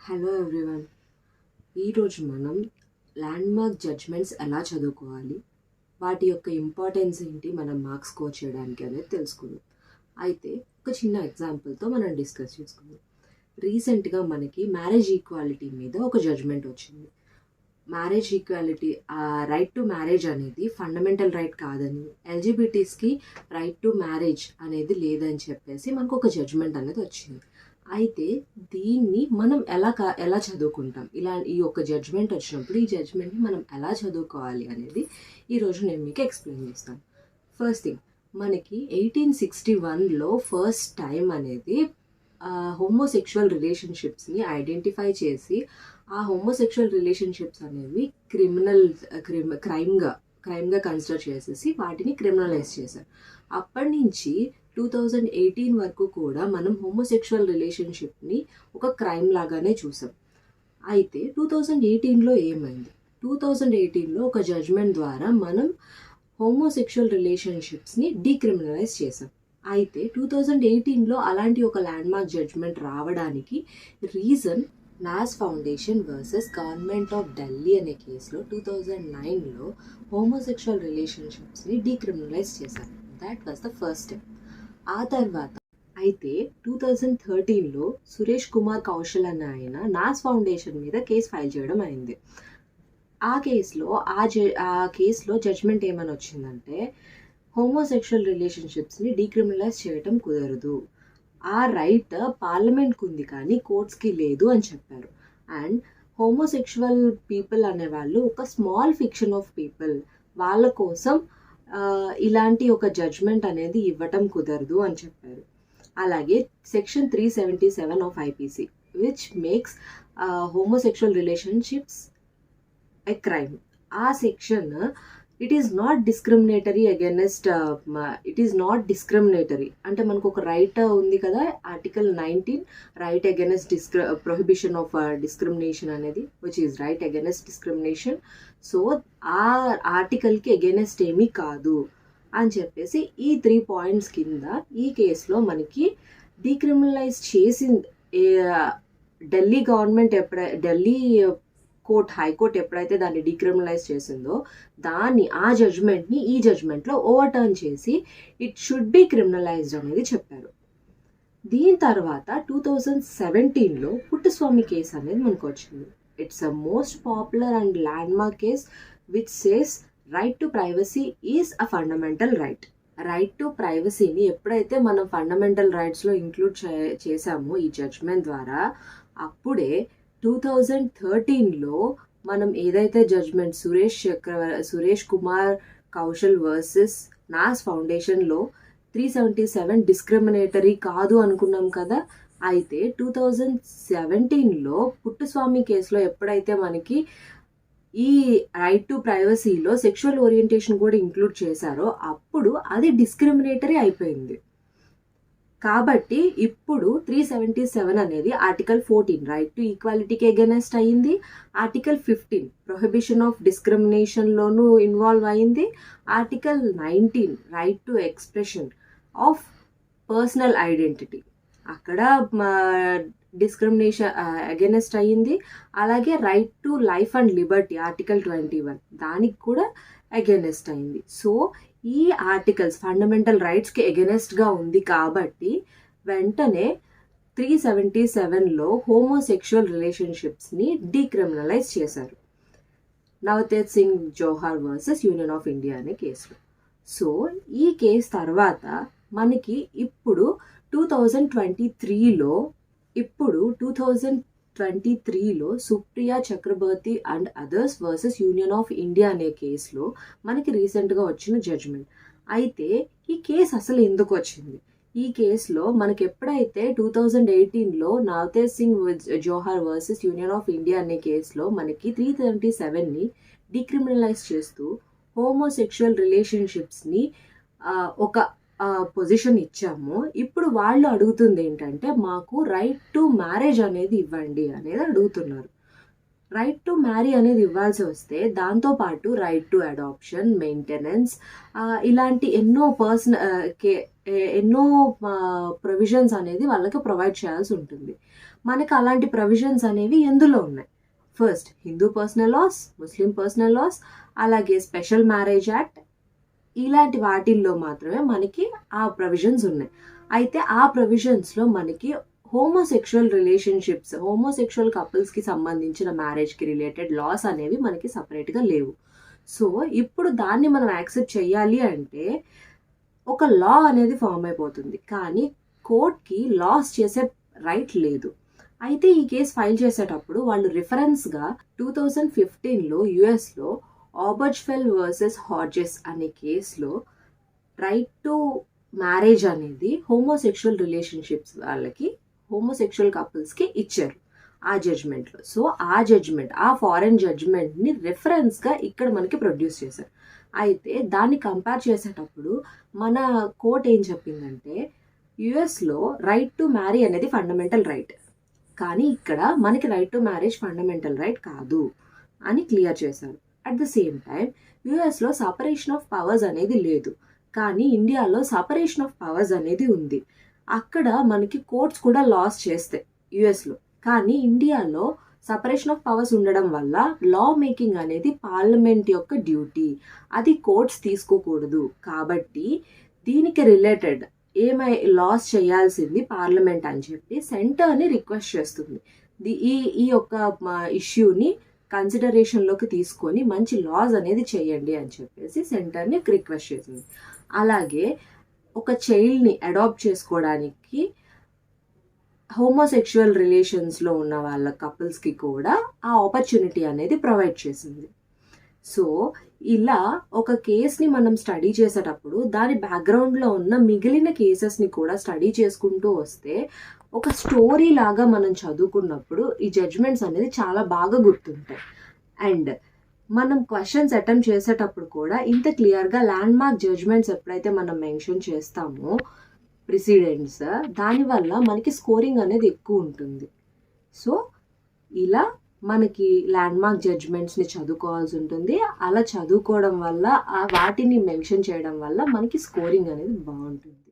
Hello everyone. ఈరోజు మనం landmark judgements ఎలా చదువుకోవాలి, వాటి యొక్క ఇంపార్టెన్స్ ఏంటి, మనం మార్క్స్ స్కోర్ చేయడానికి అనేది తెలుసుకుందాం. అయితే ఒక చిన్న ఎగ్జాంపుల్తో మనం డిస్కస్ చేసుకుందాం. రీసెంట్గా మనకి మ్యారేజ్ ఈక్వాలిటీ మీద ఒక జడ్జ్మెంట్ వచ్చింది. Marriage equality, right to marriage అనేది ఫండమెంటల్ రైట్ కాదని, ఎల్జిబిటీస్కి రైట్ టు మ్యారేజ్ అనేది లేదని చెప్పేసి మనకు ఒక జడ్జ్మెంట్ అనేది వచ్చింది. అయితే దీన్ని మనం ఎలా చదువుకుంటాం, ఈ యొక్క జడ్జ్మెంట్ వచ్చినప్పుడు ఈ జడ్జ్మెంట్ని మనం ఎలా చదువుకోవాలి అనేది ఈరోజు నేను మీకు ఎక్స్ప్లెయిన్ చేస్తాను. ఫస్ట్ థింగ్, మనకి 1861లో ఫస్ట్ టైం అనేది హోమోసెక్షువల్ రిలేషన్షిప్స్ని ఐడెంటిఫై చేసి ఆ హోమోసెక్షువల్ రిలేషన్షిప్స్ అనేవి క్రైమ్గా కన్సిడర్ చేసేసి వాటిని క్రిమినలైజ్ చేశారు. అప్పటి నుంచి 2018 వరకు కూడా మనం హోమోసెక్షువల్ రిలేషన్షిప్ని ఒక క్రైమ్ లాగానే చూసాం. అయితే 2018లో ఏమైంది? 2018లో ఒక జడ్జ్మెంట్ ద్వారా మనం హోమోసెక్షువల్ రిలేషన్షిప్స్ని డీక్రిమినలైజ్ చేసాం. అయితే 2018లో అలాంటి ఒక ల్యాండ్మార్క్ జడ్జ్మెంట్ రావడానికి reason Naz foundation versus government of Delhi అనే కేసులో 2009లో హోమోసెక్షువల్ రిలేషన్షిప్స్ని డీక్రిమినలైజ్ చేశారు. That was the first step. ఆ తర్వాత అయితే 2013లో సురేష్ కుమార్ కౌశల్ అనే ఆయన నాస్ ఫౌండేషన్ మీద కేసు ఫైల్ చేయడం అయింది. ఆ కేసులో జడ్జ్మెంట్ ఏమని వచ్చిందంటే, హోమోసెక్షువల్ రిలేషన్షిప్స్ని డీక్రిమినలైజ్ చేయటం కుదరదు, ఆ రైట్ పార్లమెంట్కి ఉంది కానీ కోర్ట్స్కి లేదు అని చెప్పారు. అండ్ హోమోసెక్షువల్ పీపుల్ అనేవాళ్ళు ఒక స్మాల్ ఫిక్షన్ ఆఫ్ పీపుల్, వాళ్ళ కోసం ఇలాంటి ఒక జడ్జ్మెంట్ అనేది ఇవ్వటం కుదరదు అని చెప్పారు. అలాగే section 377 of IPC which makes homosexual relationships a crime. ఆ section it is not discriminatory అంటే మనకు ఒక రైట్ ఉంది కదా, article 19 right against prohibition of discrimination అనేది, which is right against discrimination. So ఆ ఆర్టికల్కి అగైనెస్ట్ ఏమీ కాదు అని చెప్పేసి ఈ 3 పాయింట్స్ కింద ఈ కేసులో మనకి డీక్రిమినలైజ్ చేసింది. ఢిల్లీ గవర్నమెంట్ ఢిల్లీ హైకోర్టు ఎప్పుడైతే దాన్ని డీక్రిమినలైజ్ చేసిందో ఆ జడ్జ్మెంట్ని ఈ జడ్జ్మెంట్లో ఓవర్టర్న్ చేసి ఇట్ షుడ్ బి క్రిమినలైజ్డ్ అనేది చెప్పారు. దీని తర్వాత 2017లో పుట్టస్వామి కేసు అనేది మనకు వచ్చింది. It's a most popular and landmark case which says right to privacy is a fundamental right. Right to ప్రైవసీని ఎప్పుడైతే మనం ఫండమెంటల్ రైట్స్లో ఇంక్లూడ్ చేసామో ఈ జడ్జ్మెంట్ ద్వారా, అప్పుడే 2013లో మనం ఏదైతే జడ్జ్మెంట్ సురేష్ కుమార్ కౌశల్ వర్సెస్ నాస్ ఫౌండేషన్లో 377 డిస్క్రిమినేటరీ కాదు అనుకున్నాం కదా. అయితే 2017లో పుట్టస్వామి కేసులో ఎప్పుడైతే మనకి ఈ రైట్ టు ప్రైవసీలో సెక్షువల్ ఓరియంటేషన్ కూడా ఇంక్లూడ్ చేశారో అప్పుడు అది డిస్క్రిమినేటరీ అయిపోయింది. కాబట్టి ఇప్పుడు 377 అనేది ఆర్టికల్ 14 రైట్ టు ఈక్వాలిటీకి అగైనెస్ట్ అయ్యింది, ఆర్టికల్ 15 ప్రొహిబిషన్ ఆఫ్ డిస్క్రిమినేషన్లోనూ ఇన్వాల్వ్ అయింది, article 19 right to expression of personal identity అక్కడ డిస్క్రిమినేషన్ అగైనెస్ట్ అయ్యింది. అలాగే right to life and Liberty article 21 దానికి కూడా అగైనెస్ట్ అయింది. సో ఈ ఆర్టికల్స్ ఫండమెంటల్ రైట్స్కి అగైనెస్ట్గా ఉంది కాబట్టి వెంటనే 377లో హోమోసెక్షువల్ రిలేషన్షిప్స్ని డీక్రిమినలైజ్ చేశారు, Navtej Singh Johar versus union of India అనే కేసులో. సో ఈ కేసు తర్వాత మనకి ఇప్పుడు 2023లో Supriya Chakraborty and others versus union of India అనే కేసులో మనకి రీసెంట్గా వచ్చిన జడ్జ్మెంట్. అయితే ఈ కేసు అసలు ఎందుకు వచ్చింది? ఈ కేసులో మనకి ఎప్పుడైతే 2018లో Navtej Singh Johar versus union of India అనే కేసులో మనకి 377ని డీక్రిమినలైజ్ చేస్తూ హోమోసెక్షువల్ రిలేషన్షిప్స్ని ఒక పొజిషన్ ఇచ్చాము, ఇప్పుడు వాళ్ళు అడుగుతుంది ఏంటంటే మాకు రైట్ టు మ్యారేజ్ అనేది ఇవ్వండి అనేది అడుగుతున్నారు. రైట్ టు మ్యారీ అనేది ఇవ్వాల్సి వస్తే దాంతోపాటు రైట్ టు అడాప్షన్, మెయింటెనెన్స్, ఇలాంటి ఎన్నో ప్రొవిజన్స్ అనేది వాళ్ళకి ప్రొవైడ్ చేయాల్సి ఉంటుంది. మనకి అలాంటి ప్రొవిజన్స్ అనేవి ఎందులో ఉన్నాయి? ఫస్ట్ హిందూ పర్సనల్ లాస్, ముస్లిం పర్సనల్ లాస్, అలాగే స్పెషల్ మ్యారేజ్ యాక్ట్, ఇలాంటి వాటిల్లో మాత్రమే మనకి ఆ ప్రొవిజన్స్ ఉన్నాయి. అయితే ఆ ప్రొవిజన్స్లో మనకి హోమోసెక్షువల్ రిలేషన్షిప్స్, హోమోసెక్షువల్ కపుల్స్కి సంబంధించిన మ్యారేజ్కి రిలేటెడ్ లాస్ అనేవి మనకి సపరేట్గా లేవు. సో ఇప్పుడు దాన్ని మనం యాక్సెప్ట్ చేయాలి అంటే ఒక లా అనేది ఫామ్ అయిపోతుంది, కానీ కోర్ట్కి లాస్ చేసే రైట్ లేదు. అయితే ఈ కేసు ఫైల్ చేసేటప్పుడు వాళ్ళు రిఫరెన్స్గా 2015లో యుఎస్లో ఆబర్జ్ఫెల్ వర్సెస్ హాడ్జెస్ అనే కేసులో రైట్ టు మ్యారేజ్ అనేది హోమోసెక్షువల్ రిలేషన్షిప్స్ వాళ్ళకి, హోమోసెక్షువల్ కపుల్స్కి ఇచ్చారు ఆ జడ్జ్మెంట్లో. సో ఆ జడ్జ్మెంట్, ఆ ఫారెన్ జడ్జ్మెంట్ని రెఫరెన్స్గా ఇక్కడ మనకి ప్రొడ్యూస్ చేశారు. అయితే దాన్ని కంపేర్ చేసేటప్పుడు మన కోర్ట్ ఏం చెప్పిందంటే యుఎస్లో రైట్ టు మ్యారీ అనేది ఫండమెంటల్ రైట్, కానీ ఇక్కడ మనకి right to marriage fundamental right కాదు అని క్లియర్ చేశారు. అట్ ద సేమ్ టైం యుఎస్లో సపరేషన్ ఆఫ్ పవర్స్ అనేది లేదు, కానీ ఇండియాలో సపరేషన్ ఆఫ్ పవర్స్ అనేది ఉంది. అక్కడ మనకి కోర్ట్స్ కూడా లాస్ చేస్తాయి యుఎస్లో, కానీ ఇండియాలో సపరేషన్ ఆఫ్ పవర్స్ ఉండడం వల్ల లా మేకింగ్ అనేది పార్లమెంట్ యొక్క డ్యూటీ, అది కోర్ట్స్ తీసుకోకూడదు. కాబట్టి దీనికి రిలేటెడ్ లాస్ చేయాల్సింది పార్లమెంట్ అని చెప్పి సెంటర్ని రిక్వెస్ట్ చేస్తుంది. ఈ యొక్క ఇష్యూని కన్సిడరేషన్లోకి తీసుకొని మంచి లాస్ అనేది చేయండి అని చెప్పేసి సెంటర్ని రిక్వెస్ట్ చేసింది. అలాగే ఒక చైల్డ్ని అడాప్ట్ చేసుకోవడానికి హోమోసెక్షువల్ రిలేషన్స్లో ఉన్న వాళ్ళ కపుల్స్కి కూడా ఆ ఆపర్చునిటీ అనేది ప్రొవైడ్ చేసింది. సో ఇలా ఒక కేస్ని మనం స్టడీ చేసేటప్పుడు దాని బ్యాక్గ్రౌండ్లో ఉన్న మిగిలిన కేసెస్ని కూడా స్టడీ చేసుకుంటూ వస్తే ఒక స్టోరీ లాగా మనం చదువుకున్నప్పుడు ఈ జడ్జ్మెంట్స్ అనేది చాలా బాగా గుర్తుంటాయి. అండ్ మనం క్వశ్చన్స్ అటెంప్ట్ చేసేటప్పుడు కూడా ఇంత క్లియర్గా ల్యాండ్ మార్క్ జడ్జ్మెంట్స్ ఎప్పుడైతే మనం మెన్షన్ చేస్తామో ప్రిసిడెంట్స్, దానివల్ల మనకి స్కోరింగ్ అనేది ఎక్కువ ఉంటుంది. సో ఇలా మనకి ల్యాండ్ మార్క్ జడ్జ్మెంట్స్ని చదువుకోవాల్సి ఉంటుంది. అలా చదువుకోవడం వల్ల వాటిని మెన్షన్ చేయడం వల్ల మనకి స్కోరింగ్ అనేది బాగుంటుంది.